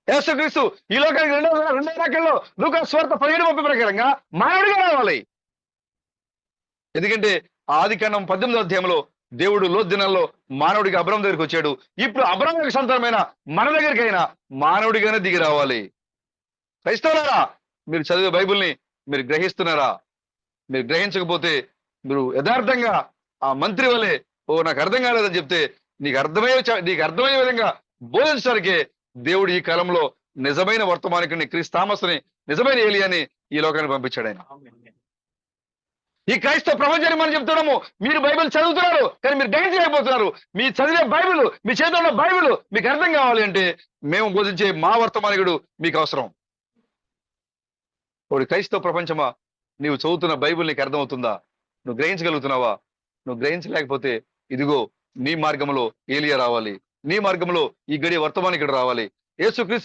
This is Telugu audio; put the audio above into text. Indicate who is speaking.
Speaker 1: యేసుక్రీస్తు ఈ లోకానికి రెండో రాకల్లో లూకా సువార్త 17:30 ప్రకారంగా మానవుడిగా రావాలి. ఎందుకంటే ఆదికాండం 18వ అధ్యాయంలో దేవుడు లోతు దినాల్లో మానవుడిగా అబ్రాహాం దగ్గరికి వచ్చాడు. ఇప్పుడు అబ్రాహాం సంతానమైన మన దగ్గరికైనా మానవుడిగానే దిగి రావాలి. క్రైస్తవులారా, మీరు చదివే బైబిల్ని మీరు గ్రహిస్తున్నారా? మీరు గ్రహించకపోతే మీరు యథార్థంగా ఆ మంత్రి వలె నాకు అర్థం కాలేదని చెప్తే నీకు అర్థమయ్యే విధంగా బోధించడానికే దేవుడు ఈ కాలంలో నిజమైన వర్తమానికుని క్రీస్తు థామస్ని, నిజమైన ఏలియాని ఈ లోకానికి పంపించాడు ఆయన. ఈ క్రైస్తవ ప్రపంచానికి మనం చెప్తున్నాము, మీరు బైబిల్ చదువుతున్నారు కానీ మీరు గ్రహించలేకపోతున్నారు. మీ చదివే బైబిల్, మీ చేతుల్లో బైబిల్ మీకు అర్థం కావాలి అంటే మేము బోధించే మా వర్తమానికుడు మీకు అవసరం. ఒకటి క్రైస్తవ ప్రపంచమా, నీవు చదువుతున్న బైబిల్ నీకు అర్థమవుతుందా? నువ్వు గ్రహించగలుగుతున్నావా? నువ్వు గ్రహించలేకపోతే ఇదిగో నీ మార్గంలో ఏలియా రావాలి, నీ మార్గంలో ఈ గడియ వర్తమానికుడు రావాలి. యేసుక్రీస్తు